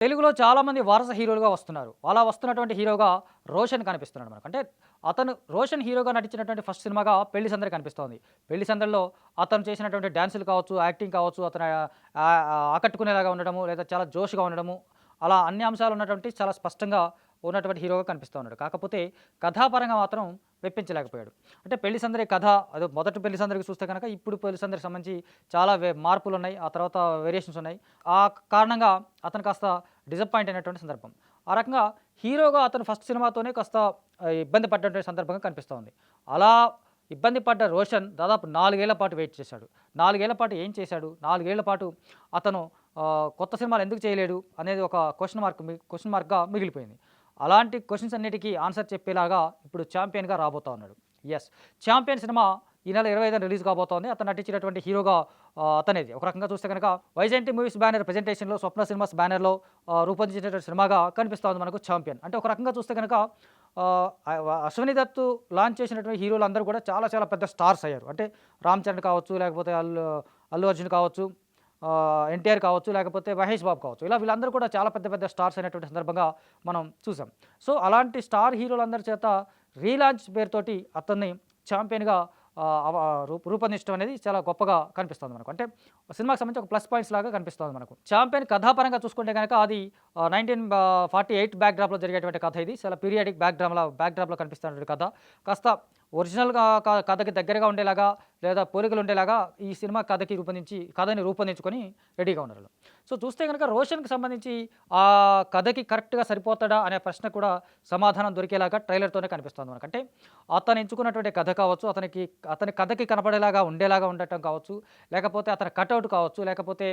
తెలుగులో చాలామంది వారస హీరోలుగా వస్తున్నారు. అలా వస్తున్నటువంటి హీరోగా 'రోషన్' కనిపిస్తున్నాడు మనకు. అంటే అతను 'రోషన్' హీరోగా నటించినటువంటి ఫస్ట్ సినిమాగా 'పెళ్లి సందడి' కనిపిస్తోంది. 'పెళ్లి సందడిలో' అతను చేసినటువంటి డాన్సులు కావచ్చు, యాక్టింగ్ కావచ్చు, అతను ఆకట్టుకునేలాగా ఉండడము, లేదా చాలా జోష్‌గా ఉండడము, అలా అన్ని అంశాలు ఉన్నటువంటి చాలా స్పష్టంగా ఉన్నటువంటి హీరోగా కనిపిస్తూ ఉన్నాడు. కాకపోతే కథాపరంగా మాత్రం మెప్పించలేకపోయాడు. అంటే 'పెళ్లి సందడి' కథ అదో మొదటి 'పెళ్లి సందడికి' చూస్తే గనక ఇప్పుడు 'పెళ్లి సందడికి' సంబంధించి చాలా మార్పులున్నాయి. ఆ తర్వాత వేరియేషన్స్ ఉన్నాయి. ఆ కారణంగా అతను కాస్త డిసప్పాయింట్ అయినటువంటి సందర్భం. ఆ రకంగా హీరోగా అతను ఫస్ట్ సినిమాతోనే కాస్త ఇబ్బంది పడ్డటువంటి సందర్భంగా కనిపిస్తూ ఉంది. అలా ఇబ్బంది పడ్డ 'రోషన్' దాదాపు 4 ఏళ్ల పాటు వెయిట్ చేశాడు. 4 ఏళ్ల పాటు ఏం చేశాడు? 4 ఏళ్ల పాటు అతను కొత్త సినిమాలు ఎందుకు చేయలేడు అనేది ఒక క్వెషన్ మార్క్‌గా మిగిలిపోయింది. అలాంటి క్వెషన్స్ అన్నిటికి ఆన్సర్ చెప్పేలాగా ఇప్పుడు 'ఛాంపియన్‌గా' రాబోతా ఉన్నాడు. యెస్. 'ఛాంపియన్' సినిమా ఈ నెల 25న రిలీజ్ కాబోతోంది. అతను నటించినటువంటి హీరోగా అతనేది. ఒక రకంగా చూస్తే గనక వైజయంతి మూవీస్ బ్యానర్ ప్రెజెంటేషన్‌లో, స్వప్న సినిమాస్ బ్యానర్‌లో రూపొందించినటువంటి సినిమాగా కనిపిస్తోంది మనకు 'ఛాంపియన్'. అంటే ఒక రకంగా చూస్తే గనక అశ్వని దత్ లాంచ్ చేసినటువంటి హీరోలందరూ కూడా చాలా చాలా పెద్ద స్టార్స్ అయ్యారు. అంటే 'రామ్ చరణ్' కావచ్చు, లేకపోతే అల్లు అర్జున్ కావచ్చు, ఎన్టీఆర్ కావచ్చు, లేకపోతే మహేష్ బాబు కావచ్చు. ఇలా వీళ్ళందరూ కూడా చాలా పెద్ద పెద్ద స్టార్స్ అయినటువంటి సందర్భంగా మనం చూసాం. సో, అలాంటి స్టార్ హీరోలందరి చేత రీలాంచ్ పేరుతోటి అతన్ని ఛాంపియన్‌గా రూపొందించడం అనేది చాలా గొప్పగా కనిపిస్తుంది మనకు. అంటే సినిమాకి సంబంధించి ఒక ప్లస్ పాయింట్స్ లాగా కనిపిస్తుంది మనకు. 'ఛాంపియన్' కథాపరంగా చూసుకుంటే గనక అది 1948 బ్యాక్‌డ్రాప్‌లో జరిగేటువంటి కథ ఇది. చాలా పీరియాడిక్ బ్యాక్‌డ్రాప్‌లో కనిపిస్తున్నటువంటి కథ. కాస్త ఒరిజినల్‌గా కథకి దగ్గరగా ఉండేలాగా, లేదా పోలికలు ఉండేలాగా ఈ సినిమా కథని రూపొందించుకొని రెడీగా ఉన్నారు. సో, చూస్తే గనక 'రోషన్‌కి' సంబంధించి ఆ కథకి కరెక్ట్‌గా సరిపోతాడా అనే ప్రశ్న కూడా సమాధానం దొరికేలాగా ట్రైలర్‌తోనే కనిపిస్తుంది మనకు. అంటే అతను ఎంచుకున్నటువంటి కథ కావచ్చు, అతని కథకి కనపడేలాగా ఉండటం కావచ్చు, లేకపోతే అతని కటౌట్ కావచ్చు, లేకపోతే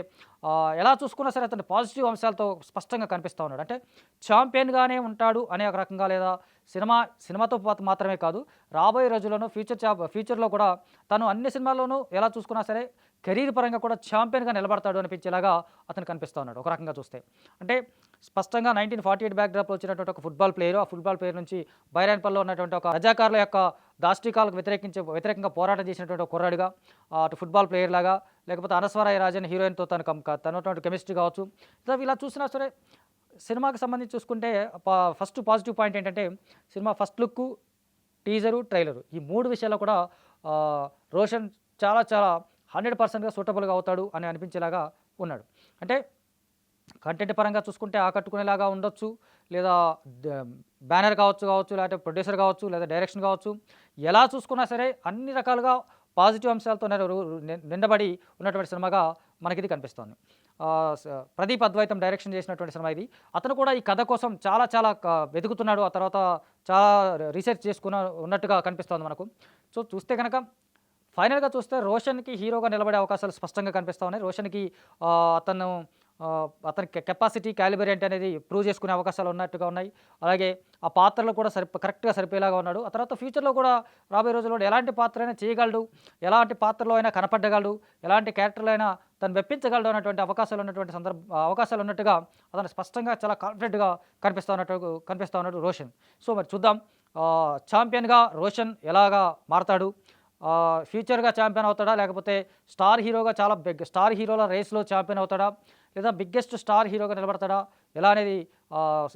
ఎలా చూసుకున్నా సరే అతని పాజిటివ్ అంశాలతో స్పష్టంగా కనిపిస్తూ ఉన్నాడు. అంటే ఛాంపియన్‌గానే ఉంటాడు అనే ఒక రకంగా, లేదా సినిమాతో పాటు మాత్రమే కాదు, రాబోయే రోజుల్లోనూ ఫ్యూచర్‌లో కూడా తను అన్ని సినిమాల్లోనూ ఎలా చూసుకున్నా సరే కెరీర్ పరంగా కూడా ఛాంపియన్‌గా నిలబడతాడు అనిపించేలాగా అతను కనిపిస్తూ ఉన్నాడు ఒక రకంగా చూస్తే. అంటే స్పష్టంగా 1948 బ్యాక్‌డ్రాప్‌లో వచ్చినటువంటి ఒక ఫుట్బాల్ ప్లేయరు, ఆ ఫుట్బాల్ ప్లేయర్ నుంచి బైరాన్పల్లిలో ఉన్నటువంటి ఒక రజాకార్ల యొక్క దాష్టీకాలకు వ్యతిరేకంగా పోరాటం చేసినటువంటి ఒక కుర్రాడిగా, అటు ఫుట్బాల్ ప్లేయర్ లాగా, లేకపోతే అనస్వరాయ రాజన్ హీరోయిన్‌తో తనటువంటి కెమిస్ట్రీ కావచ్చు, ఇలా చూసినా సరే సినిమాకి సంబంధించి చూసుకుంటే ఫస్ట్ పాజిటివ్ పాయింట్ ఏంటంటే cinema first look, teaser, trailer ఈ 3 విషయాల్లో కూడా 'రోషన్' చాలా చాలా 100%గా సూటబుల్‌గా అవుతాడు అని అనిపించేలాగా ఉన్నాడు. అంటే కంటెంట్ పరంగా చూసుకుంటే ఆకట్టుకునేలాగా ఉండొచ్చు, లేదా బ్యానర్ కావచ్చు, లేకపోతే ప్రొడ్యూసర్ కావచ్చు, లేదా డైరెక్షన్ కావచ్చు, ఎలా చూసుకున్నా సరే అన్ని రకాలుగా పాజిటివ్ అంశాలతో నిండబడి ఉన్నటువంటి సినిమాగా మనకిది కనిపిస్తోంది. ప్రదీప్ అద్వైతం డైరెక్షన్ చేసినటువంటి సినిమా ఇది. అతను కూడా ఈ కథ కోసం చాలా చాలా వెతుకుతున్నాడు. ఆ తర్వాత చాలా రీసెర్చ్ ఉన్నట్టుగా కనిపిస్తోంది మనకు. సో, చూస్తే కనుక ఫైనల్‌గా చూస్తే 'రోషన్‌కి' హీరోగా నిలబడే అవకాశాలు స్పష్టంగా కనిపిస్తూ ఉన్నాయి. 'రోషన్‌కి' అతను అతని కెపాసిటీ, క్యాలిబర్ ఏంటి అనేది ప్రూవ్ చేసుకునే అవకాశాలు ఉన్నట్టుగా ఉన్నాయి. అలాగే ఆ పాత్రలో కూడా కరెక్ట్‌గా సరిపోయేలాగా ఉన్నాడు. ఆ తర్వాత ఫ్యూచర్‌లో కూడా రాబోయే రోజుల్లో ఎలాంటి పాత్ర అయినా చేయగలడు, ఎలాంటి పాత్రలో అయినా కనపడగలడు, ఎలాంటి క్యారెక్టర్‌లో అయినా తను మెప్పించగలడు అన్నటువంటి అవకాశాలు ఉన్నట్టుగా అతను స్పష్టంగా చాలా కాన్ఫిడెంట్‌గా కనిపిస్తూ ఉన్నాడు 'రోషన్'. సో, మరి చూద్దాం 'ఛాంపియన్‌గా' 'రోషన్' ఎలాగా మారతాడు? ఫ్యూచర్‌గా ఛాంపియన్ అవుతాడా? లేకపోతే స్టార్ హీరోగా చాలా స్టార్ హీరోల రేస్‌లో ఛాంపియన్ అవుతాడా? లేదా బిగ్గెస్ట్ స్టార్ హీరోగా నిలబడతాడా? ఎలా అనేది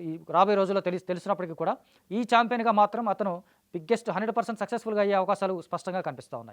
ఈ రాబోయే రోజుల్లో తెలిసినప్పటికీ కూడా ఈ ఛాంపియన్‌గా మాత్రం అతను బిగ్గెస్ట్ 100% సక్సెస్‌ఫుల్‌గా అయ్యే అవకాశాలు స్పష్టంగా కనిపిస్తూ ఉన్నాయి.